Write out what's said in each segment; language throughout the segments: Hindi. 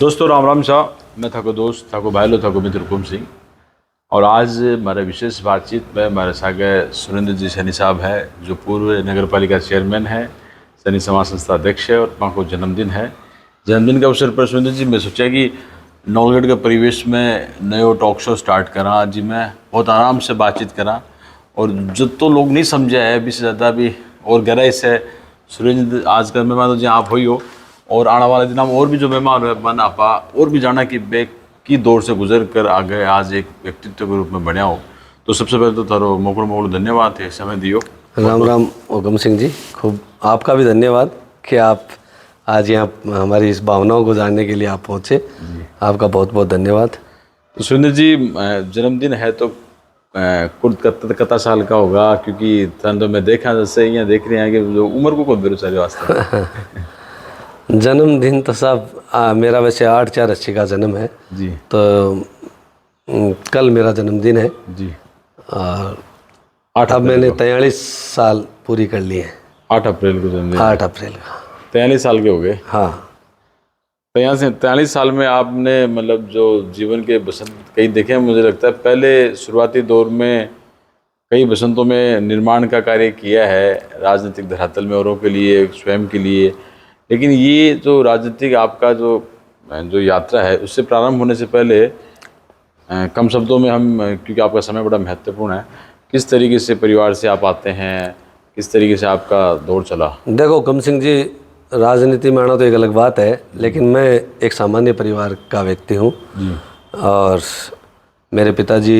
दोस्तों राम राम शाह, मैं थाको दोस्त थाको भाईलो थाको मित्र हुकुम सिंह। और आज हमारे विशेष बातचीत में हमारे सागे सुरेंद्र जी सैनी साहब है, जो पूर्व नगर पालिका चेयरमैन है, सैनी समाज संस्था अध्यक्ष है और वहाँ को जन्मदिन है। जन्मदिन के अवसर पर सुरेंद्र जी मैं सोचा कि नौलगढ़ के परिवेश में नयो टॉक शो स्टार्ट करा, जी मैं बहुत आराम से बातचीत करा और जो तो लोग नहीं समझे है भी से ज़्यादा भी और गहराई से सुरेंद्र आज का मेहमान तो जी आप हो ही हो, और आने वाले दिन हम और भी जो मेहमान बन आपा और भी जाना कि बे की दौर से गुजर कर आ गए आज एक व्यक्तित्व के रूप में बनया हो। तो सबसे पहले तो थारो मोकड़ो धन्यवाद है, समय दियो। राम राम हुकुम सिंह जी, खूब आपका भी धन्यवाद कि आप आज यहाँ हमारी इस भावनाओं को जानने के लिए आप पहुँचे। आपका बहुत बहुत धन्यवाद। तो सुरेंद्र जी जन्मदिन है तो कुछ कता साल का होगा, क्योंकि तो मैं देखा जैसे यहाँ देख रहे हैं कि जो उम्र को कौन बेरो चले वास्ते जन्मदिन तो साहब मेरा वैसे 8/4/80 का जन्म है जी। तो कल मेरा जन्मदिन है जी। और अब मैंने 43 साल पूरी कर लिए हैं। 8 अप्रैल को जन्मदिन, 8 अप्रैल का 43 साल के हो गए। हाँ, तो यहाँ से 43 साल में आपने मतलब जो जीवन के बसंत कई देखे हैं, मुझे लगता है पहले शुरुआती दौर में कई बसंतों में निर्माण का कार्य किया है, राजनीतिक धरातल में औरों के लिए स्वयं के लिए। लेकिन ये जो राजनीतिक आपका जो यात्रा है उससे प्रारंभ होने से पहले कम शब्दों में हम, क्योंकि आपका समय बड़ा महत्वपूर्ण है, किस तरीके से परिवार से आप आते हैं, किस तरीके से आपका दौर चला? देखो हुकुम सिंह जी, राजनीति में आना तो एक अलग बात है, लेकिन मैं एक सामान्य परिवार का व्यक्ति हूँ और मेरे पिताजी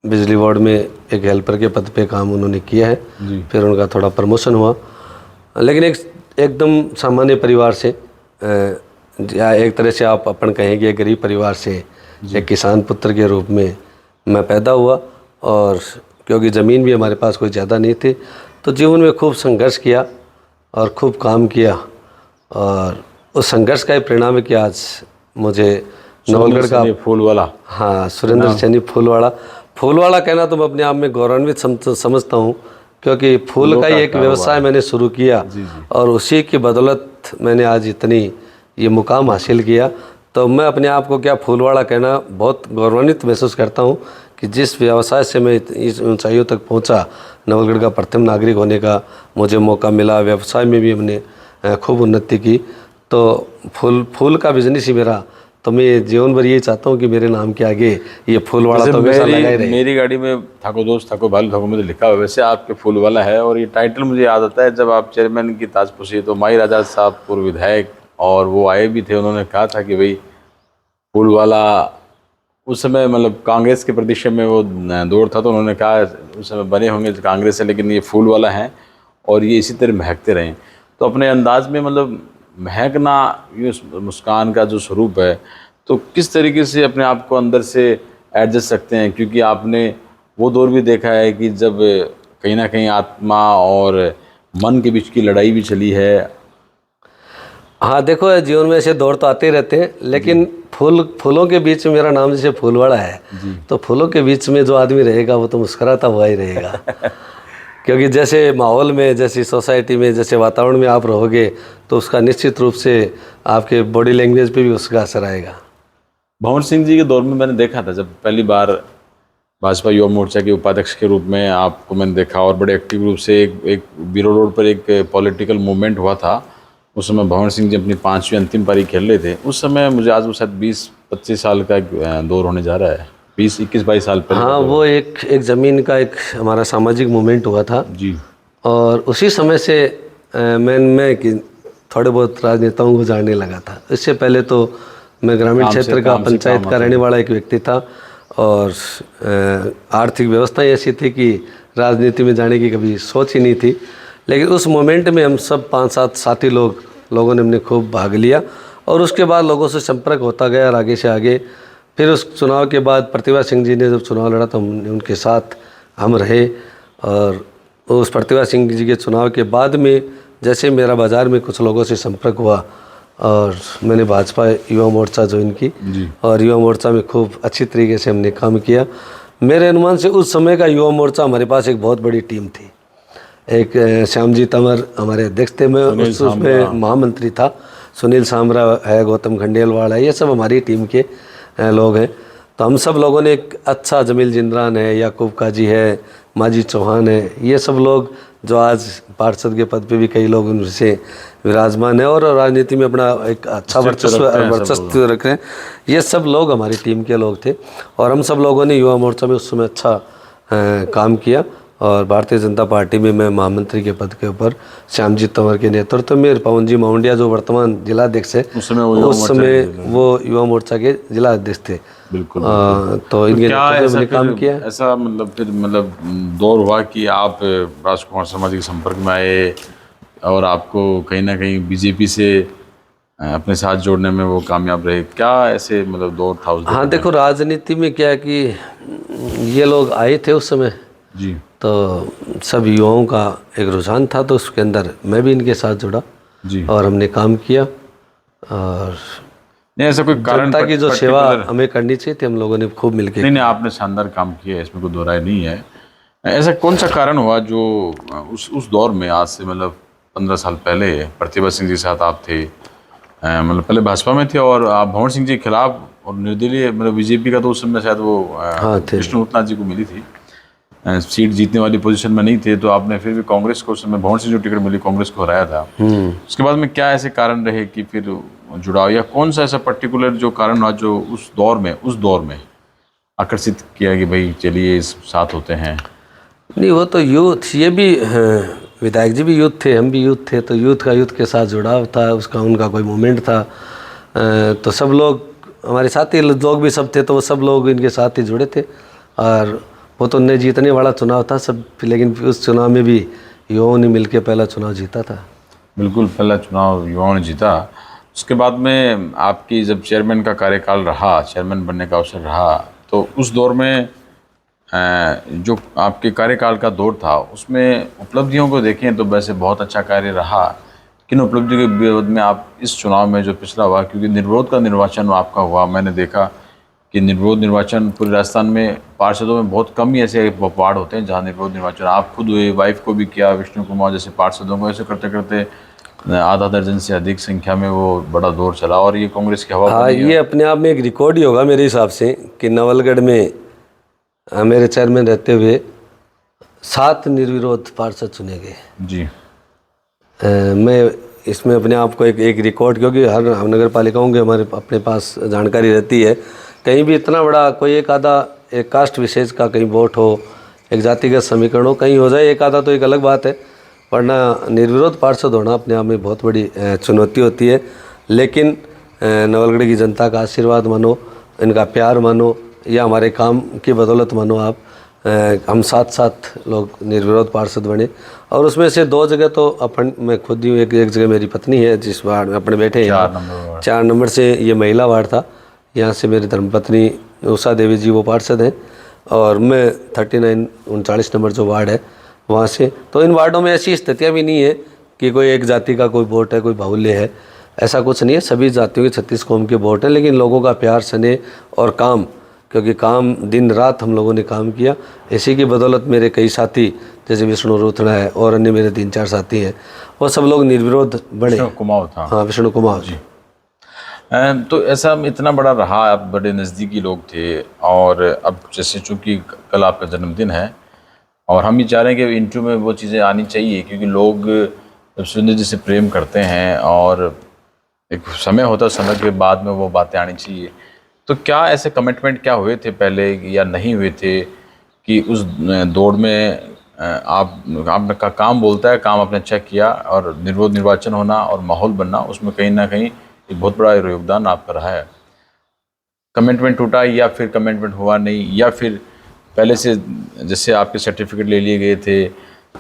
बिजली बोर्ड में एक हेल्पर के पद पे काम उन्होंने किया है, फिर उनका थोड़ा प्रमोशन हुआ। लेकिन एकदम सामान्य परिवार से, या एक तरह से आप अपन कहेंगे एक गरीब परिवार से, एक किसान पुत्र के रूप में मैं पैदा हुआ। और क्योंकि ज़मीन भी हमारे पास कोई ज़्यादा नहीं थी, तो जीवन में खूब संघर्ष किया और खूब काम किया, और उस संघर्ष का ही परिणाम है कि आज मुझे नवलगढ़ का फूलवाला, हाँ, सुरेंद्र सैनी फूलवाला कहना तो मैं अपने आप में गौरवान्वित समझता हूँ, क्योंकि फूल का ही एक व्यवसाय मैंने शुरू किया और उसी की बदौलत मैंने आज इतनी ये मुकाम हासिल किया। तो मैं अपने आप को क्या फूलवाड़ा कहना बहुत गौरवान्वित महसूस करता हूँ कि जिस व्यवसाय से मैं इस ऊंचाइयों तक पहुँचा, नवलगढ़ का प्रथम नागरिक होने का मुझे मौका मिला, व्यवसाय में भी हमने खूब उन्नति की। तो फूल का बिजनेस ही मेरा, तो मैं जीवन भर यही चाहता हूँ कि मेरे नाम के आगे ये फूलवाड़ा तो हमेशा लगा ही रहे। मेरी गाड़ी में थाको दोस्त थाको भालू थाको मुझे लिखा हुआ, वैसे आपके फूलवाला है। और ये टाइटल मुझे याद आता है जब आप चेयरमैन की ताजपोशी, तो माई राजा साहब पूर्व विधायक और वो आए भी थे, उन्होंने कहा था कि भाई फूलवाला, उस समय मतलब कांग्रेस के प्रदेश में वो दौर था, तो उन्होंने कहा उस समय बने होंगे कांग्रेस से, लेकिन ये फूलवाला हैं और ये इसी तरह महकते रहें। तो अपने अंदाज में मतलब महकना, ये मुस्कान का जो स्वरूप है, तो किस तरीके से अपने आप को अंदर से एडजस्ट रखते हैं? क्योंकि आपने वो दौर भी देखा है कि जब कहीं ना कहीं आत्मा और मन के बीच की लड़ाई भी चली है। हाँ देखो, जीवन में ऐसे दौर तो आते ही रहते हैं, लेकिन फूलों के बीच में, मेरा नाम जैसे फूलवाड़ा है, तो फूलों के बीच में जो आदमी रहेगा वो तो मुस्कुराता हुआ ही रहेगा क्योंकि जैसे माहौल में, जैसी सोसाइटी में, जैसे वातावरण में आप रहोगे, तो उसका निश्चित रूप से आपके बॉडी लैंग्वेज पे भी उसका असर आएगा। भंवर सिंह जी के दौर में मैंने देखा था, जब पहली बार भाजपा युवा मोर्चा के उपाध्यक्ष के रूप में आपको मैंने देखा, और बड़े एक्टिव रूप से एक बीरो रोड पर एक पॉलिटिकल मूवमेंट हुआ था। उस समय भंवर सिंह जी अपनी 5वीं अंतिम पारी खेल रहे थे। उस समय मुझे आज वो शायद 20-25 साल का दौर होने जा रहा है, 20-21-22 साल पहले। हाँ, वो एक ज़मीन का एक हमारा सामाजिक मूवमेंट हुआ था जी, और उसी समय से मैं कि थोड़े बहुत राजनेताओं को जानने लगा था। इससे पहले तो मैं ग्रामीण क्षेत्र का, पंचायत का रहने वाला एक व्यक्ति था, और आर्थिक व्यवस्था ऐसी थी कि राजनीति में जाने की कभी सोच ही नहीं थी। लेकिन उस मोमेंट में हम सब 5-7 साथी लोगों ने हमने खूब भाग लिया, और उसके बाद लोगों से संपर्क होता गया और आगे से आगे। फिर उस चुनाव के बाद प्रतिभा सिंह जी ने जब चुनाव लड़ा तो उनके साथ हम रहे, और उस प्रतिभा सिंह जी के चुनाव के बाद में जैसे मेरा बाज़ार में कुछ लोगों से संपर्क हुआ और मैंने भाजपा युवा मोर्चा ज्वाइन की, और युवा मोर्चा में खूब अच्छी तरीके से हमने काम किया। मेरे अनुमान से उस समय का युवा मोर्चा, हमारे पास एक बहुत बड़ी टीम थी। एक श्याम जी तंवर हमारे अध्यक्ष थे, मैं उसमें महामंत्री था। सुनील सामरा है, गौतम खंडेलवाल है, ये सब हमारी टीम के लोग हैं। तो हम सब लोगों ने एक अच्छा, जमील जिंद्रान है, याकूब काजी है, माजिद चौहान है, ये सब लोग जो आज पार्षद के पद पे भी कई लोग उनसे विराजमान है और राजनीति में अपना एक अच्छा वर्चस्व रख रहे हैं, ये सब लोग हमारी टीम के लोग थे। और हम सब लोगों ने युवा मोर्चा में उस समय अच्छा काम किया और भारतीय जनता पार्टी में मैं महामंत्री के पद के ऊपर श्यामजीत तंवर के नेतृत्व में पवन जी माउंडिया जो वर्तमान जिलाध्यक्ष है, उस समय वो युवा मोर्चा के जिलाध्यक्ष थे। बिल्कुल। तो इनके नेतृत्व में काम किया। ऐसा मतलब दौर हुआ कि आप राजकुमार शर्मा जी के संपर्क में आए और आपको कहीं ना कहीं बीजेपी से अपने साथ जोड़ने में वो कामयाब रहे, क्या ऐसे मतलब दौर था उस दौर? हाँ देखो, राजनीति में क्या है कि ये लोग आए थे उस समय जी, तो सब युवाओं का एक रुझान था, तो उसके अंदर मैं भी इनके साथ जुड़ा जी, और हमने काम किया। और नहीं ऐसा कोई कारण जनता की जो सेवा हमें करनी चाहिए थी, हम लोगों ने खूब मिलकर। नहीं, आपने शानदार काम किया, इसमें कोई दो राय नहीं है। ऐसा कौन सा कारण हुआ जो उस दौर में, आज से मतलब 15 साल पहले प्रतिभा सिंह जी के साथ आप थे, मतलब पहले भाजपा में थे और आप भंवर सिंह जी के खिलाफ और निर्दलीय मतलब बीजेपी का तो उस समय शायद वो विष्णुनाथ जी को मिली थी सीट, जीतने वाली पोजीशन में नहीं थे, तो आपने फिर भी कांग्रेस को उस समय भंवर सिंह जो टिकट मिली कांग्रेस को हराया था। उसके बाद में क्या ऐसे कारण रहे कि फिर जुड़ाव, या कौन सा ऐसा पर्टिकुलर जो कारण हुआ जो उस दौर में आकर्षित किया कि भाई चलिए इस साथ होते हैं? नहीं, वो तो यूथ, ये भी विधायक जी भी यूथ थे, हम भी यूथ थे, तो यूथ के साथ जुड़ाव था, उसका उनका कोई मूवमेंट था। तो सब लोग हमारे साथी लोग भी सब थे, तो वो सब लोग इनके साथ ही जुड़े थे। और वो तो उन्हें जीतने वाला चुनाव था सब, लेकिन उस चुनाव में भी युवाओं ने मिलकर पहला चुनाव जीता था। बिल्कुल, पहला चुनाव युवाओं ने जीता। उसके बाद में आपकी जब चेयरमैन का कार्यकाल रहा, चेयरमैन बनने का अवसर रहा, तो उस दौर में जो आपके कार्यकाल का दौर था उसमें उपलब्धियों को देखें तो वैसे बहुत अच्छा कार्य रहा। किन उपलब्धियों के विरोध में आप इस चुनाव में जो पिछला हुआ, क्योंकि निर्विरोध का निर्वाचन आपका हुआ, मैंने देखा कि निर्विरोध निर्वाचन पूरे राजस्थान में पार्षदों में बहुत कम ही ऐसे वार्ड होते हैं जहाँ निर्विरोध निर्वाचन, आप खुद हुए, वाइफ को भी किया, विष्णु कुमार जैसे पार्षदों को, ऐसे करते करते आधा दर्जन से अधिक संख्या में वो बड़ा दौर चला और ये कांग्रेस की हवा। हाँ, ये अपने आप में एक रिकॉर्ड ही होगा मेरे हिसाब से कि नवलगढ़ में मेरे चेयरमैन रहते हुए 7 निर्विरोध पार्षद चुने गए। जी, मैं इसमें अपने आप को एक रिकॉर्ड, क्योंकि हर नगर पालिकाओं के हमारे अपने पास जानकारी रहती है, कहीं भी इतना बड़ा कोई एक आधा एक कास्ट विशेष का कहीं वोट हो, एक जातिगत समीकरण हो, कहीं हो जाए एक आधा तो एक अलग बात है, वरना निर्विरोध पार्षद होना अपने आप में बहुत बड़ी चुनौती होती है। लेकिन नवलगढ़ की जनता का आशीर्वाद मानो, इनका प्यार मानो, या हमारे काम की बदौलत मानो आप, हम 7 लोग निर्विरोध पार्षद बने। और उसमें से 2 जगह तो अपन, मैं खुद ही एक जगह मेरी पत्नी है जिस वार्ड में अपने बैठे हैं, 4 नंबर से ये महिला वार्ड था, यहाँ से मेरी धर्मपत्नी उषा देवी जी वो पार्षद हैं, और मैं 39 नंबर जो वार्ड है वहाँ से। तो इन वार्डों में ऐसी स्थितियाँ भी नहीं है कि कोई एक जाति का कोई वोट है, कोई बाहुल्य है, ऐसा कुछ नहीं है, सभी जातियों के 36 कौम के वोट हैं। लेकिन लोगों का प्यार, स्नेह और काम, क्योंकि काम दिन रात हम लोगों ने काम किया, इसी की बदौलत मेरे कई साथी जैसे विष्णु रोथड़ा है और अन्य मेरे 3-4 साथी हैं, वो सब लोग निर्विरोध बने। विष्णु कुमार था। हाँ, विष्णु कुमार जी। तो ऐसा इतना बड़ा रहा, आप बड़े नज़दीकी लोग थे, और अब जैसे चूँकि कल आपका जन्मदिन है और हम ये चाह रहे हैं कि इंटरव्यू में वो चीज़ें आनी चाहिए, क्योंकि लोग जब सुरेंद्र जी से प्रेम करते हैं और एक समय होता है, समय के बाद में वो बातें आनी चाहिए। तो क्या ऐसे कमिटमेंट क्या हुए थे पहले या नहीं हुए थे कि उस दौड़ में आपका काम बोलता है, काम आपने अच्छा किया, और निर्विरोध निर्वाचन होना और माहौल बनना, उसमें कहीं ना कहीं एक बहुत बड़ा योगदान आपका रहा है। कमिटमेंट टूटा या फिर कमिटमेंट हुआ नहीं, या फिर पहले से जैसे आपके सर्टिफिकेट ले लिए गए थे,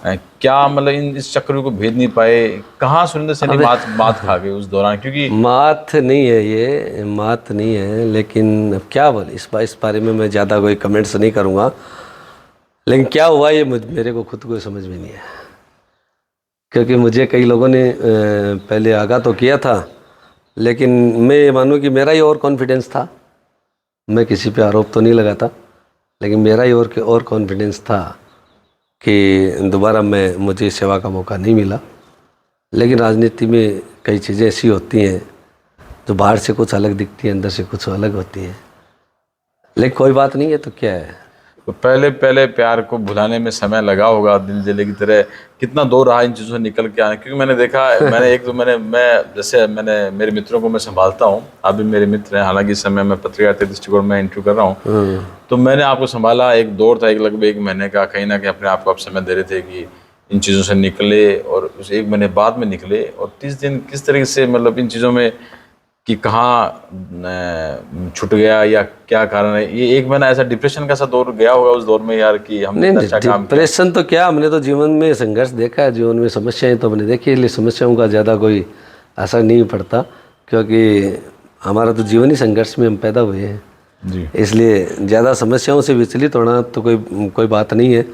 क्या मतलब इस चक्र को भेद नहीं पाए? कहाँ सुरेंद्र सैनी मात खा गए उस दौरान? क्योंकि मात नहीं है, ये मात नहीं है, लेकिन अब क्या बोले इस बारे में मैं ज़्यादा कोई कमेंट्स नहीं करूँगा। लेकिन क्या हुआ ये मेरे को खुद को समझ में नहीं है, क्योंकि मुझे कई लोगों ने पहले आगाह तो किया था, लेकिन मैं ये मानूँ कि मेरा ही और कॉन्फिडेंस था, मैं किसी पे आरोप तो नहीं लगाता, लेकिन मेरा ही और कॉन्फिडेंस था कि दोबारा मुझे सेवा का मौका नहीं मिला। लेकिन राजनीति में कई चीज़ें ऐसी होती हैं जो बाहर से कुछ अलग दिखती है, अंदर से कुछ अलग होती है, लेकिन कोई बात नहीं है तो क्या है। तो पहले पहले प्यार को भुलाने में समय लगा होगा, दिल जले की तरह कितना दौर रहा इन चीज़ों से निकल के आने, क्योंकि मैंने देखा मैंने एक तो मैं जैसे मैंने मेरे मित्रों को मैं संभालता हूँ, आप भी मेरे मित्र हैं, हालांकि इस समय मैं पत्रकारिता दृष्टिकोण में इंटरव्यू कर रहा हूँ, तो मैंने आपको संभाला। एक दौर था, एक लगभग 1 महीने का, कहीं ना कहीं अपने आप को आप समय दे रहे थे कि इन चीज़ों से निकले, और उस 1 महीने बाद में निकले, और 30 दिन किस तरीके से मतलब इन चीज़ों में कि कहाँ छूट गया या क्या कारण है, ये 1 महीना ऐसा डिप्रेशन का सा दौर गया होगा उस दौर में यार कि हमने नहीं, अच्छा काम किया। डिप्रेशन तो क्या, हमने तो जीवन में संघर्ष देखा है, जीवन में समस्याएं तो हमने देखी, इसलिए समस्याओं का ज़्यादा कोई असर नहीं पड़ता, क्योंकि हमारा तो जीवन ही संघर्ष में हम पैदा हुए हैं जी। इसलिए ज़्यादा समस्याओं से विचलित होना तो कोई बात नहीं है।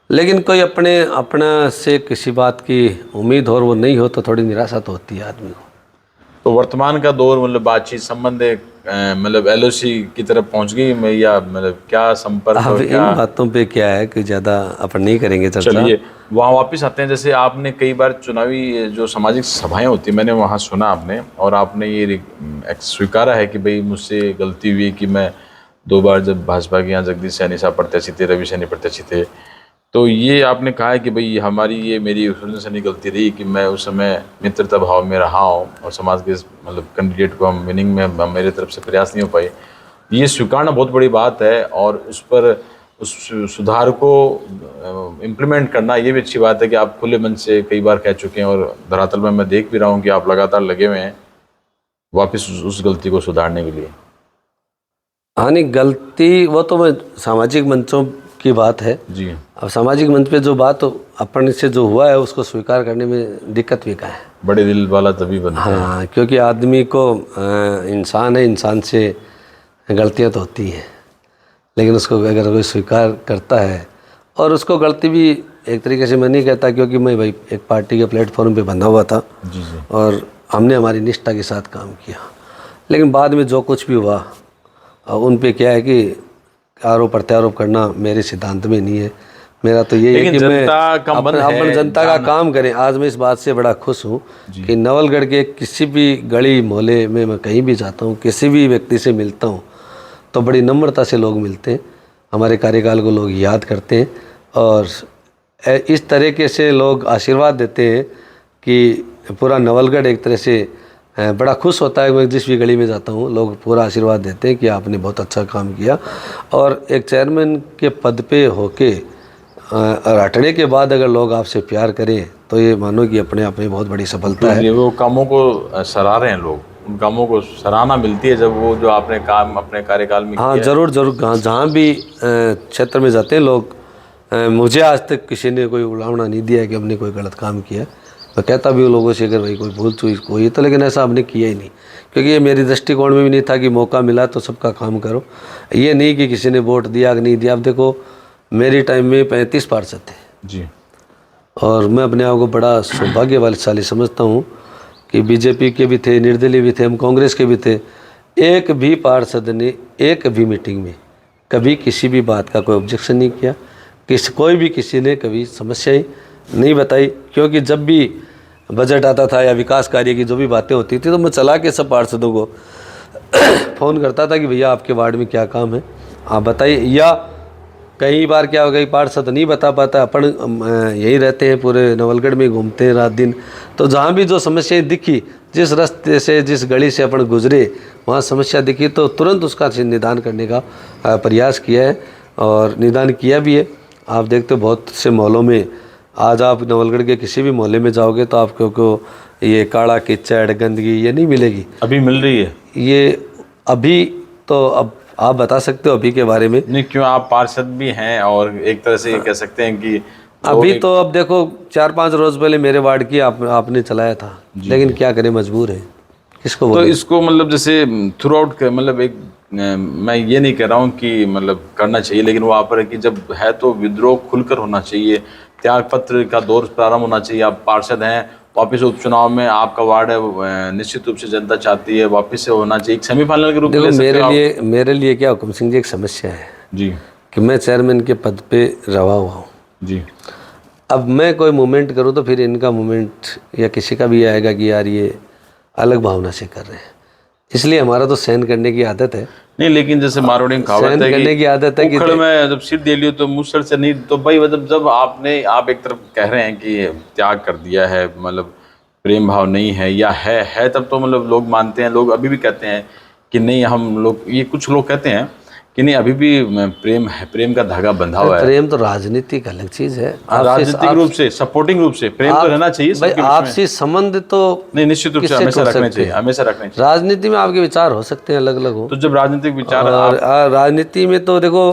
लेकिन कोई अपना से किसी बात की उम्मीद और वो नहीं हो तो थोड़ी निराशा तो होती है आदमी को। तो वर्तमान का दौर मतलब बातचीत संबंध मतलब LOC की तरफ पहुंच गई मैं, या मतलब क्या संपर्क अब और इन क्या? बातों पे क्या है कि ज़्यादा अपन नहीं करेंगे चर्चा। चलिए वहाँ वापस आते हैं। जैसे आपने कई बार चुनावी जो सामाजिक सभाएं होती, मैंने वहाँ सुना आपने, और आपने ये स्वीकारा है कि भाई मुझसे गलती हुई कि मैं 2 बार जब भाजपा के यहाँ जगदीश सैनी साहब प्रत्याशी थे, रवि सैनी प्रत्याशी थे, तो ये आपने कहा है कि भाई हमारी ये मेरी सनी गलती रही कि मैं उस समय मित्रता भाव में रहा हूँ और समाज के मतलब कैंडिडेट को हम विनिंग में मेरे तरफ से प्रयास नहीं हो पाए। ये स्वीकारना बहुत बड़ी बात है, और उस पर उस सुधार को इम्प्लीमेंट करना ये भी अच्छी बात है कि आप खुले मन से कई बार कह चुके हैं, और धरातल में मैं देख भी रहा हूँ कि आप लगातार लगे हुए हैं वापस उस गलती को सुधारने के लिए। हाँ, नहीं गलती वो तो मैं सामाजिक मंचों की बात है जी। अब सामाजिक मंच पे जो बात अपन से जो हुआ है उसको स्वीकार करने में दिक्कत भी क्या है। बड़े दिल वाला तभी बनता है। हाँ, क्योंकि आदमी को इंसान है, इंसान से गलतियां तो होती हैं, लेकिन उसको अगर कोई स्वीकार करता है, और उसको गलती भी एक तरीके से मैं नहीं कहता, क्योंकि मैं भाई एक पार्टी के प्लेटफॉर्म पे बंधा हुआ था जी जी। और हमने हमारी निष्ठा के साथ काम किया, लेकिन बाद में जो कुछ भी हुआ उन पे क्या है कि आरोप प्रत्यारोप करना मेरे सिद्धांत में नहीं है। मेरा तो ये है कि मैं अपन जनता का काम करें। आज मैं इस बात से बड़ा खुश हूँ कि नवलगढ़ के किसी भी गली मोहल्ले में मैं कहीं भी जाता हूँ, किसी भी व्यक्ति से मिलता हूँ तो बड़ी नम्रता से लोग मिलते हैं, हमारे कार्यकाल को लोग याद करते हैं, और इस तरीके से लोग आशीर्वाद देते हैं कि पूरा नवलगढ़ एक तरह से बड़ा खुश होता है। मैं जिस भी गली में जाता हूँ लोग पूरा आशीर्वाद देते हैं कि आपने बहुत अच्छा काम किया, और एक चेयरमैन के पद पे होके और हटने के बाद अगर लोग आपसे प्यार करें तो ये मानो कि अपने आप में बहुत बड़ी सफलता है। वो कामों को सराह रहे हैं लोग, उन कामों को सराहना मिलती है जब वो जो आपने काम अपने कार्यकाल में हाँ, किया। ज़रूर जहाँ भी क्षेत्र में जाते हैं लोग, मुझे आज तक किसी ने कोई उलावना नहीं दिया कि हमने कोई गलत काम किया। मैं कहता भी हूँ लोगों से अगर भाई कोई भूल चूक कोई तो, लेकिन ऐसा हमने किया ही नहीं, क्योंकि ये मेरी दृष्टिकोण में भी नहीं था कि मौका मिला तो सबका काम करो। ये नहीं कि किसी ने वोट दिया कि नहीं दिया। अब देखो मेरी टाइम में 35 पार्षद थे जी, और मैं अपने आप को बड़ा सौभाग्यशाली समझता हूँ कि बीजेपी के भी थे, निर्दलीय भी थे, हम कांग्रेस के भी थे। एक भी पार्षद ने एक भी मीटिंग में कभी किसी भी बात का कोई ऑब्जेक्शन नहीं किया, कोई भी किसी ने कभी समस्याएं नहीं बताई, क्योंकि जब भी बजट आता था या विकास कार्य की जो भी बातें होती थी तो मैं चला के सब पार्षदों को फ़ोन करता था कि भैया आपके वार्ड में क्या काम है आप बताइए। या कई बार क्या हो गई पार्षद नहीं बता पाता, अपन यहीं रहते हैं पूरे नवलगढ़ में घूमते हैं रात दिन, तो जहाँ भी जो समस्याएं दिखी, जिस रास्ते से जिस गली से अपन गुजरे वहाँ समस्या दिखी तो तुरंत उसका निदान करने का प्रयास किया है और निदान किया भी है। आप देखते हो बहुत से मोहल्लों में, आज आप नवलगढ़ के किसी भी मोहल्ले में जाओगे तो आपको ये काला कीचड़ गंदगी ये नहीं मिलेगी। अभी मिल रही है ये अभी तो अब आप बता सकते हो अभी के बारे में? नहीं, क्यों, आप पार्षद भी हैं और एक तरह से ये कह सकते हैं कि अभी तो अब देखो 4-5 रोज पहले मेरे वार्ड की आपने चलाया था, लेकिन क्या करें मजबूर है, किसको बोले। तो इसको मतलब जैसे थ्रू आउट मतलब एक मैं ये नहीं कह रहा हूँ कि मतलब करना चाहिए, लेकिन वहाँ पर है कि जब है तो विद्रोह खुलकर होना चाहिए, त्याग पत्र का दौर प्रारंभ होना चाहिए। आप पार्षद हैं, वापस उपचुनाव में आपका वार्ड है, निश्चित रूप से जनता चाहती है वापस से होना चाहिए, एक सेमीफाइनल के रूप में। मेरे लिए क्या हुक्म सिंह जी एक समस्या है जी कि मैं चेयरमैन के पद पे रवा हुआ हूँ जी। अब मैं कोई मूवमेंट करूँ तो फिर इनका मूवमेंट या किसी का भी आएगा कि यार ये अलग भावना से कर रहे हैं, इसलिए हमारा तो सहन करने की आदत है। नहीं, लेकिन जैसे मारवाड़ी में कहावत सहन है करने की आदत है कि उखड़ में जब सिर दे लियो तो मूसर से नहीं, तो भाई मतलब जब आप एक तरफ कह रहे हैं कि त्याग कर दिया है, मतलब प्रेम भाव नहीं है या है, तब तो मतलब लोग मानते हैं, लोग अभी भी कहते हैं कि नहीं, हम लोग, ये कुछ लोग कहते हैं कि नहीं अभी भी प्रेम है, प्रेम का धागा बंधा हुआ है। प्रेम तो राजनीतिक अलग चीज है। राजनीतिक रूप से, सपोर्टिंग रूप से प्रेम तो रहना चाहिए भाई, सबके बीच में। आपसी संबंध तो नहीं, निश्चित रूप से हमेशा रखने चाहिए, हमेशा रखने चाहिए। राजनीति में आपके विचार हो सकते हैं अलग अलग हो, तो जब राजनीतिक विचार और राजनीति में तो देखो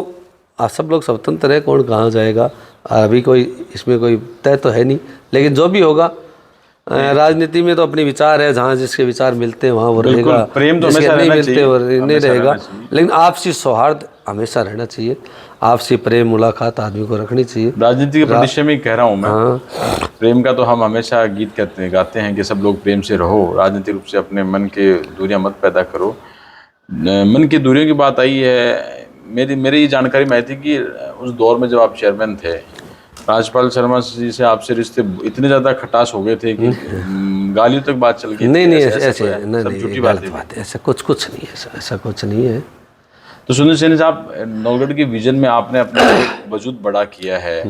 आप सब लोग स्वतंत्र है, कौन कहाँ जाएगा, अभी कोई इसमें कोई तय तो है नहीं, लेकिन जो भी होगा राजनीति में तो अपने विचार है, जहाँ जिसके विचार मिलते हैं वहाँ वो रहेगा, प्रेम तो जिसके हमेशा नहीं रहना मिलते चाहिए, वो नहीं हमेशा रहेगा, रहना चाहिए। लेकिन आपसी सौहार्द हमेशा रहना चाहिए, आपसी प्रेम मुलाकात आदमी को रखनी चाहिए। राजनीति के परिदृश्य में कह रहा हूँ मैं। हाँ, प्रेम का तो हम हमेशा गीत गाते हैं कि सब लोग प्रेम से रहो, राजनीतिक रूप से अपने मन के दूरियां मत पैदा करो। मन की दूरियों की बात आई है, मेरी ये जानकारी में आई थी कि उस दौर में जब आप चेयरमैन थे, राजपाल शर्मा जी से आपसे रिश्ते इतने ज़्यादा खटास हो गए थे कि गालियों तक बात चल गई थी। नहीं ऐसा नहीं, सब झूठी गलत बात बात है, ऐसा कुछ नहीं है, ऐसा कुछ नहीं है। तो सुनील सेनी साहब, नौगढ़ के विजन में आपने अपना वजूद बड़ा किया है।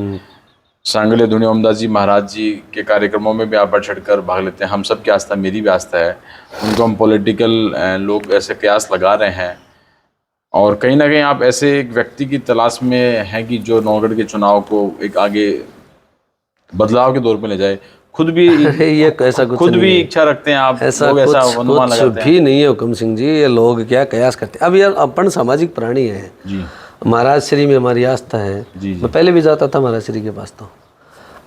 सांगले धुनी ओमदास जी महाराज जी के कार्यक्रमों में भी आप बढ़ चढ़ कर भाग लेते हैं, हम सब की आस्था, मेरी भी आस्था है, उनको हम पॉलिटिकल लोग ऐसे कयास लगा रहे हैं, और कहीं ना कहीं आप ऐसे एक व्यक्ति की तलाश में हैं कि जो नौगढ़ के चुनाव को एक आगे बदलाव के दौर में ले जाए। खुद भी ये ऐसा कुछ खुद नहीं भी है। इच्छा रखते हैं आप, ऐसा लोग ऐसा अनुमान कुछ लगाते हैं। भी नहीं है हुक्म सिंह जी, ये लोग क्या कयास करते हैं। अब यार अपन सामाजिक प्राणी हैं जी, महाराज श्री में हमारी आस्था है। जी, जी। मैं पहले भी जाता था महाराज श्री के पास, तो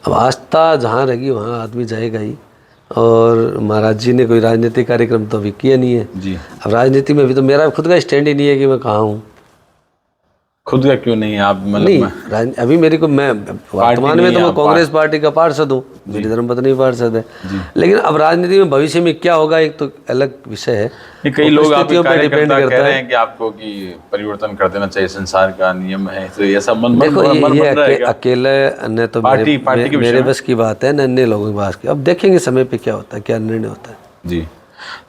अब आस्था जहाँ रहेगी वहाँ आदमी जाएगा ही, और महाराज जी ने कोई राजनीतिक कार्यक्रम तो अभी किया नहीं है। जी, अब राजनीति में भी तो मेरा खुद का स्टैंड ही नहीं है कि मैं कहाँ हूँ। खुद का क्यों नहीं आप, नहीं, मतलब अभी मेरे को, मैं वर्तमान में तो मैं कांग्रेस पार्टी का पार्षद हूँ, मेरी धर्मपत्नी पार्षद है, लेकिन अब राजनीति में भविष्य में क्या होगा एक तो अलग विषय है। कई लोग आपके परिस्थितियों पे डिपेंड कार्यकर्ता कह करता रहे है। हैं कि आपको कि परिवर्तन कर देना चाहिए, संसार का नियम है, तो ऐसा मन देखो मन बन ये रहेगा। अकेले अन्य तो पार्टी के विषय मेरे में। बस की बात है, अन्य लोगों की बात की। अब देखेंगे समय पे क्या होता है, क्या निर्णय होता है। जी,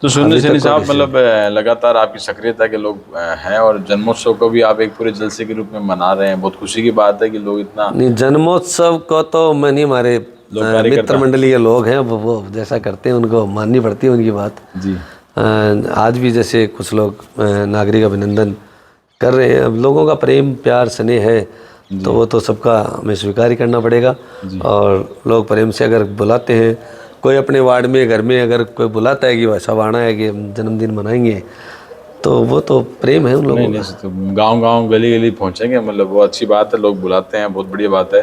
तो सुनील सेनी साहब, मतलब लगातार आपकी सक्रियता के लोग हैं, और जन्मोत्सव को भी आप एक पूरे जलसे के रूप में मना रहे हैं। बहुत खुशी की बात है कि लोग इतना, नहीं, जन्मोत्सव को तो मैं नहीं, हमारे मित्र मंडली के लोग हैं, वो जैसा करते हैं उनको माननी पड़ती है उनकी बात। जी, आज भी जैसे कुछ लोग नागरिक अभिनंदन कर रहे हैं, अब लोगों का प्रेम प्यार स्नेह है तो वो तो सबका हमें स्वीकार ही करना पड़ेगा। और लोग प्रेम से अगर बुलाते हैं, कोई अपने वार्ड में घर में अगर कोई बुलाता है कि भाई सब आना है कि जन्मदिन मनाएंगे, तो वो तो प्रेम है उन लोगों का। तो गांव गली गली पहुंचेंगे, मतलब वो अच्छी बात है, लोग बुलाते हैं, बहुत बढ़िया बात है।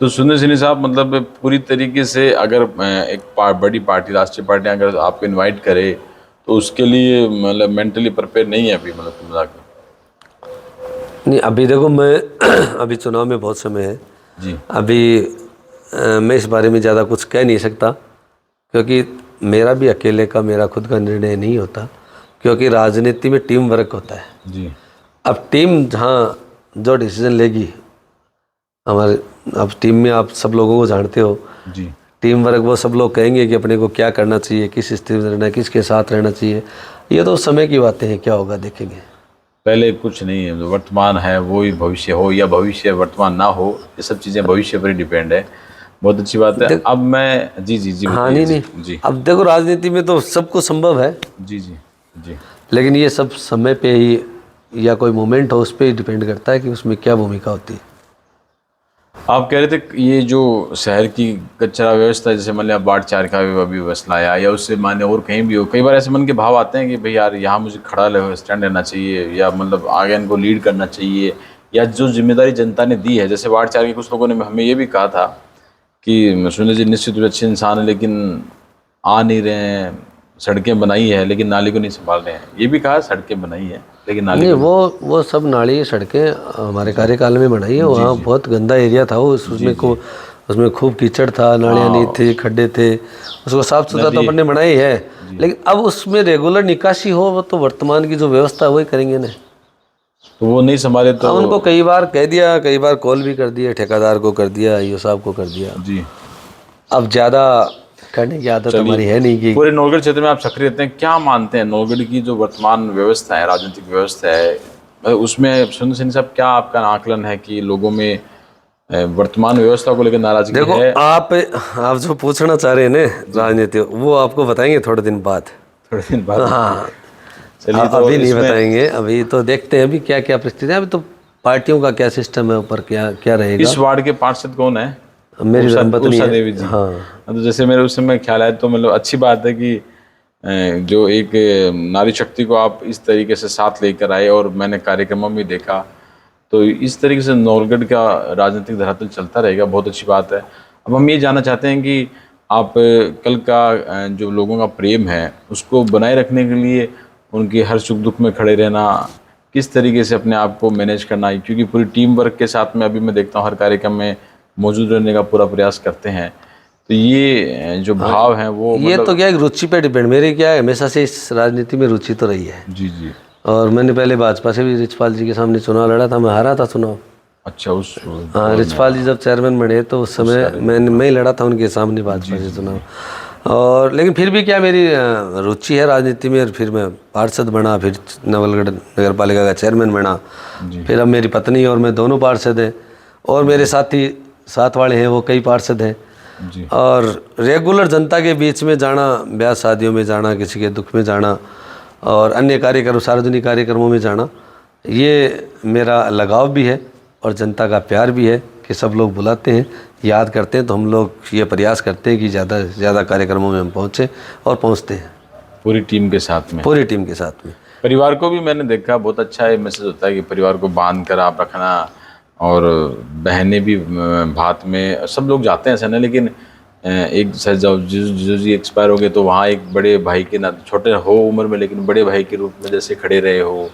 तो सुनील सेनी साहब, मतलब पूरी तरीके से अगर एक बड़ी पार्टी, राष्ट्रीय पार्टी अगर आपको इनवाइट करे तो उसके लिए मतलब मेंटली प्रिपेयर नहीं है अभी, मतलब मजाक नहीं, अभी देखो मैं अभी चुनाव में बहुत समय है जी, अभी, मैं इस बारे में ज़्यादा कुछ कह नहीं सकता, क्योंकि मेरा भी अकेले का मेरा खुद का निर्णय नहीं होता, क्योंकि राजनीति में टीम वर्क होता है। जी, अब टीम जहाँ जो डिसीजन लेगी हमारे, अब टीम में आप सब लोगों को जानते हो, जी, टीम वर्क, वो सब लोग कहेंगे कि अपने को क्या करना चाहिए, किस स्थिति में रहना है, किसके साथ रहना चाहिए। ये तो समय की बातें हैं, क्या होगा देखेंगे। पहले कुछ नहीं है, वर्तमान है वो ही भविष्य हो, या भविष्य वर्तमान ना हो, ये सब चीज़ें भविष्य पर ही डिपेंड है। बहुत अच्छी बात है। अब मैं जी जी जी हाँ, बताइए। नहीं जी, अब देखो राजनीति में तो सब कुछ संभव है, जी, जी, जी, लेकिन ये सब समय पे ही या कोई मोमेंट हो उस पर ही डिपेंड करता है कि उसमें क्या भूमिका होती है। आप कह रहे थे ये जो शहर की कचरा व्यवस्था, जैसे मान लिया बाढ़ 4 का अभी व्यवस्था आया, या उससे माने और कहीं भी हो, कई बार ऐसे मन के भाव आते हैं कि भाई यार यहाँ मुझे खड़ा स्टैंड लेना चाहिए, या मतलब आगे इनको लीड करना चाहिए, या जो जिम्मेदारी जनता ने दी है। जैसे बाढ़ 4 के कुछ लोगों ने हमें ये भी कहा था कि सुनील जी निश्चित रूप से अच्छे इंसान है, लेकिन आ नहीं रहे हैं, सड़कें बनाई है लेकिन नाली को नहीं संभाल रहे हैं। ये भी कहा सड़कें बनाई है लेकिन नाली नहीं, वो सब नाली सड़कें हमारे कार्यकाल में बनाई है। वहाँ बहुत गंदा एरिया था वो, उसमें खूब कीचड़ था, नालियाँ नहीं थी, खड्डे थे, उसको साफ सुथरा तो अपन ने बनाई है, लेकिन अब उसमें रेगुलर निकासी हो वो तो वर्तमान की जो व्यवस्था है वही करेंगे ना। तो वो नहीं संभाले तो उनको कई बार कह दिया, कई बार कॉल भी कर दिया, ठेकेदार को कर दिया, ईओ साहब को कर दिया। जी। अब ज़्यादा करने की आदत हमारी है नहीं कि पूरे नौगढ़ क्षेत्र में आप सक्रिय रहते हैं, क्या मानते हैं नौगढ़ की जो वर्तमान व्यवस्था है, राजनीतिक व्यवस्था है, उसमें सुरेंद्र सैनी साहब क्या आपका आकलन है कि लोगों में वर्तमान व्यवस्था को लेकर नाराजगी देखो है? आप जो पूछना चाह रहे हैं ना राजनीति, वो आपको बताएंगे थोड़े दिन बाद। थोड़े दिन बाद? हाँ, चलिए, तो अभी नहीं बताएंगे, अभी तो देखते हैं अभी क्या क्या परिस्थिति है। अभी तो पार्टियों का क्या सिस्टम है, ऊपर क्या क्या रहेगा। इस वार्ड के पार्षद कौन है? मेरी धर्मपत्नी उषा है। देवी जी। हाँ, तो जैसे मेरे उस समय ख्याल आया, तो मतलब अच्छी बात है कि जो एक नारी शक्ति को आप इस तरीके से साथ लेकर आए, और मैंने कार्यक्रमों में देखा, तो इस तरीके से नौगढ़ का राजनीतिक धरातल चलता रहेगा, बहुत अच्छी बात है। अब हम ये जानना चाहते हैं कि आप कल का जो लोगों का प्रेम है उसको बनाए रखने के लिए उनके हर सुख दुख में खड़े रहना, किस तरीके से अपने आप को मैनेज करना है, क्योंकि पूरी टीम वर्क के साथ में अभी मैं देखता हूँ हर कार्यक्रम में मौजूद रहने का पूरा प्रयास करते हैं, तो ये जो भाव है वो ये तो क्या है, रुचि पे डिपेंड। मेरी क्या है, हमेशा से इस राजनीति में रुचि तो रही है। जी जी। और मैंने पहले भाजपा से भी रिचपाल जी के सामने चुनाव लड़ा था, मैं हारा था चुनाव। अच्छा, उस हाँ, रिचपाल जी जब चेयरमैन बने तो उस समय मैं ही लड़ा था उनके सामने भाजपा से चुनाव। और लेकिन फिर भी क्या, मेरी रुचि है राजनीति में, और फिर मैं पार्षद बना, फिर नवलगढ़ नगर पालिका का चेयरमैन बना, फिर अब मेरी पत्नी और मैं दोनों पार्षद हैं, और मेरे साथी साथ वाले हैं वो कई पार्षद हैं जी। और रेगुलर जनता के बीच में जाना, ब्याह शादियों में जाना, किसी के दुख में जाना, और अन्य कार्यक्रम, सार्वजनिक कार्यक्रमों में जाना, ये मेरा लगाव भी है और जनता का प्यार भी है कि सब लोग बुलाते हैं, याद करते हैं, तो हम लोग ये प्रयास करते हैं कि ज़्यादा से ज़्यादा कार्यक्रमों में हम पहुँचें, और पहुँचते हैं पूरी टीम के साथ में। पूरी टीम के साथ में। परिवार को भी मैंने देखा, बहुत अच्छा ये मैसेज होता है कि परिवार को बांध कर आप रखना, और बहनें भी भात में, सब लोग जाते हैं ऐसा नहीं, लेकिन एक जब जी एक्सपायर हो गए तो वहाँ एक बड़े भाई के नाते, छोटे हो उम्र में लेकिन बड़े भाई के रूप में जैसे खड़े रहे हो,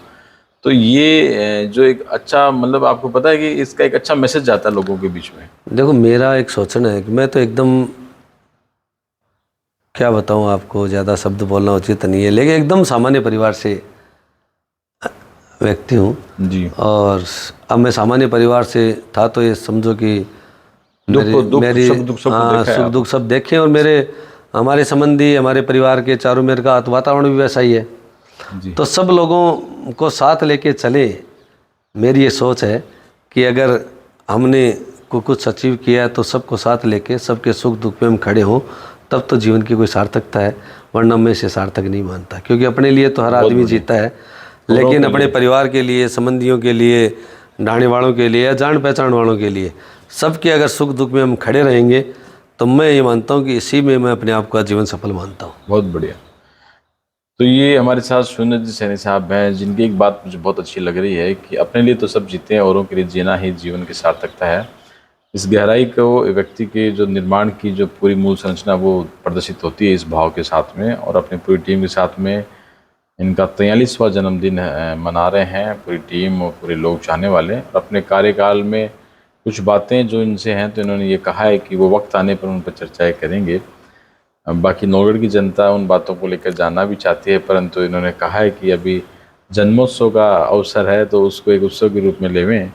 तो ये जो एक अच्छा, मतलब आपको पता है कि इसका एक अच्छा मैसेज जाता है लोगों के बीच में। देखो मेरा एक सोचना है कि मैं तो एकदम, क्या बताऊँ आपको, ज़्यादा शब्द बोलना उचित नहीं है, लेकिन एकदम सामान्य परिवार से व्यक्ति हूँ जी। और अब मैं सामान्य परिवार से था, तो ये समझो कि मेरी सुख दुख सब देखे, और हमारे संबंधी, हमारे परिवार के चारों मेरे का वातावरण भी वैसा ही है जी। तो सब लोगों को साथ लेके चले। मेरी ये सोच है कि अगर हमने कुछ अचीव किया है तो सबको साथ लेके, सबके सुख दुख में हम खड़े हों, तब तो जीवन की कोई सार्थकता है, वरना मैं इसे सार्थक नहीं मानता। क्योंकि अपने लिए तो हर आदमी जीता है, लेकिन अपने परिवार के लिए, संबंधियों के लिए, ढाणे वालों के लिए या जान पहचान वालों के लिए, सबके अगर सुख दुख में हम खड़े रहेंगे, तो मैं ये मानता हूँ कि इसी में मैं अपने आप का जीवन सफल मानता हूँ। बहुत बढ़िया। तो ये हमारे साथ सुरेंद्र जी सैनी साहब हैं, जिनकी एक बात मुझे बहुत अच्छी लग रही है कि अपने लिए तो सब जीते हैं, औरों के लिए जीना ही जीवन की सार्थकता है। इस गहराई को व्यक्ति के जो निर्माण की जो पूरी मूल संरचना वो प्रदर्शित होती है इस भाव के साथ में, और अपनी पूरी टीम के साथ में इनका 43वां जन्मदिन मना रहे हैं पूरी टीम और पूरे लोग चाहने वाले। और अपने कार्यकाल में कुछ बातें जो इनसे हैं, तो इन्होंने ये कहा है कि वो वक्त आने पर उन पर चर्चाएँ करेंगे। बाकी नौगढ़ की जनता उन बातों को लेकर जानना भी चाहती है, परंतु इन्होंने कहा है कि अभी जन्मोत्सव का अवसर है तो उसको एक उत्सव के रूप में लेवें।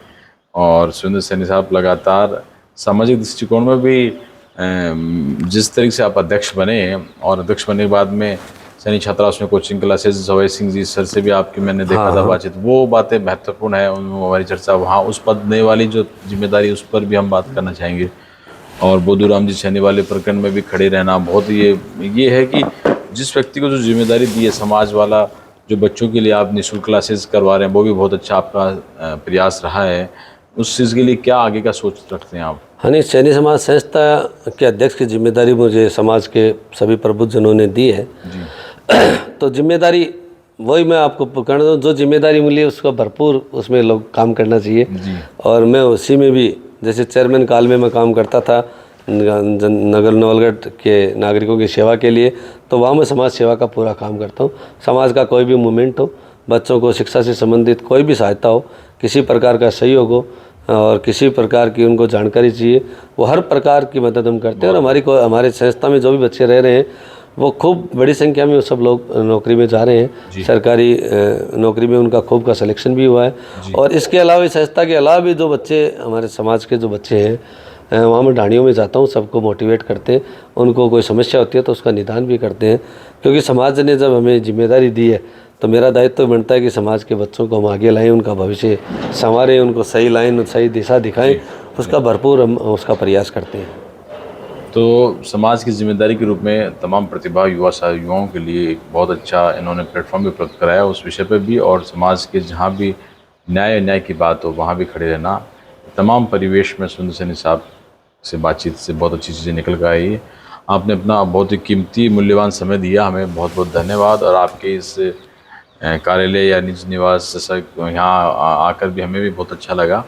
और सुरेंद्र सैनी साहब लगातार सामाजिक दृष्टिकोण में भी जिस तरीके से आप अध्यक्ष बने, और अध्यक्ष बनने के बाद में सैनिक छात्रावास में कोचिंग क्लासेस, जवाई सिंह जी सर से भी आपकी मैंने देखा था बातचीत, वो बातें महत्वपूर्ण है, उनमें हमारी चर्चा वहाँ उस पद देने वाली जो जिम्मेदारी, उस पर भी हम बात करना चाहेंगे। और बोधूराम जी सैनी वाले प्रकरण में भी खड़े रहना बहुत ये है कि जिस व्यक्ति को जो जिम्मेदारी दी है समाज वाला, जो बच्चों के लिए आप निःशुल्क क्लासेस करवा रहे हैं, वो भी बहुत अच्छा आपका प्रयास रहा है। उस चीज़ के लिए क्या आगे का सोच रखते हैं आप? हाँ, नहीं, सैनी समाज संस्था के अध्यक्ष की जिम्मेदारी मुझे समाज के सभी प्रबुद्धजनों ने दी है जी। तो जिम्मेदारी वही मैं आपको कहना दूँ, जो जिम्मेदारी मिली है उसका भरपूर उसमें लोग काम करना चाहिए जी। और मैं उसी में भी, जैसे चेयरमैन काल में मैं काम करता था नगर नवलगढ़ के नागरिकों की सेवा के लिए, तो वहाँ मैं समाज सेवा का पूरा काम करता हूँ। समाज का कोई भी मूवमेंट हो, बच्चों को शिक्षा से संबंधित कोई भी सहायता हो, किसी प्रकार का सहयोग हो और किसी प्रकार की उनको जानकारी चाहिए, वो हर प्रकार की मदद हम करते हैं। और हमारे संस्था में जो भी बच्चे रह रहे हैं वो खूब बड़ी संख्या में वो सब लोग नौकरी में जा रहे हैं। सरकारी नौकरी में उनका खूब का सिलेक्शन भी हुआ है। और इसके अलावा इस संस्था के अलावा भी जो बच्चे हमारे समाज के जो बच्चे हैं वहाँ मैं ढाणियों में जाता हूँ, सबको मोटिवेट करते हैं, उनको कोई समस्या होती है तो उसका निदान भी करते हैं। क्योंकि समाज ने जब हमें जिम्मेदारी दी है तो मेरा दायित्व तो बनता है कि समाज के बच्चों को हम आगे लाएँ, उनका भविष्य संवारें, उनको सही लाइन सही दिशा दिखाएं, उसका भरपूर हम उसका प्रयास करते हैं। तो समाज की जिम्मेदारी के रूप में तमाम प्रतिभा युवाओं के लिए एक बहुत अच्छा इन्होंने प्लेटफॉर्म भी उपलब्ध कराया उस विषय पर भी, और समाज के जहाँ भी न्याय की बात हो वहाँ भी खड़े रहना। तमाम परिवेश में सुरेंद्र सैनी साहब से बातचीत से बहुत अच्छी चीज़ें निकल कर आई है। आपने अपना बहुत ही कीमती मूल्यवान समय दिया, हमें बहुत बहुत धन्यवाद। और आपके इस कार्यालय या निज निवास जैसा यहाँ आकर भी हमें भी बहुत अच्छा लगा।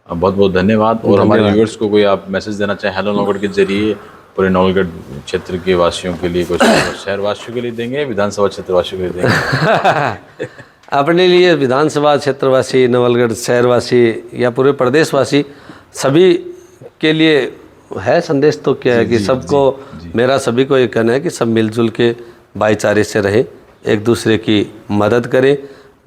बहुत बहुत धन्यवाद। और हमारे व्यूअर्स को कोई आप मैसेज देना चाहें हेलो नौगढ़ के जरिए पूरे नवलगढ़ क्षेत्र के वासियों के लिए, कुछ शहर वासियों के लिए देंगे, विधानसभा क्षेत्र वासियों के लिए देंगे? अपने लिए विधानसभा क्षेत्रवासी, नवलगढ़ शहरवासी या पूरे प्रदेशवासी सभी के लिए है संदेश तो क्या है कि सबको मेरा सभी को ये कहना है कि सब मिलजुल के भाईचारे से रहें, एक दूसरे की मदद करें।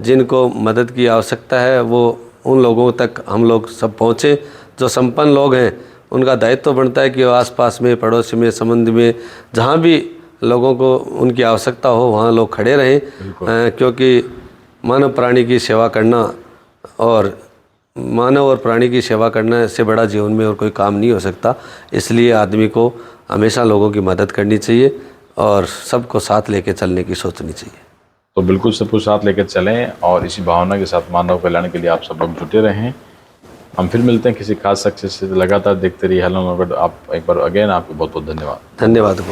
जिनको मदद की आवश्यकता है वो उन लोगों तक हम लोग सब पहुँचें। जो संपन्न लोग हैं उनका दायित्व बनता है कि वो आसपास में, पड़ोस में, संबंध में जहाँ भी लोगों को उनकी आवश्यकता हो वहाँ लोग खड़े रहें। क्योंकि मानव प्राणी की सेवा करना और मानव और प्राणी की सेवा करने से बड़ा जीवन में और कोई काम नहीं हो सकता। इसलिए आदमी को हमेशा लोगों की मदद करनी चाहिए और सबको साथ लेके चलने की सोचनी चाहिए। तो बिल्कुल सबको साथ लेकर चलें और इसी भावना के साथ मानव कल्याण के लिए आप सब लोग जुटे रहें। हम फिर मिलते हैं किसी खास शख्स से। लगातार देखते रहिए हेलो नौगढ़। आप एक बार अगेन आपको बहुत बहुत धन्यवाद। धन्यवाद।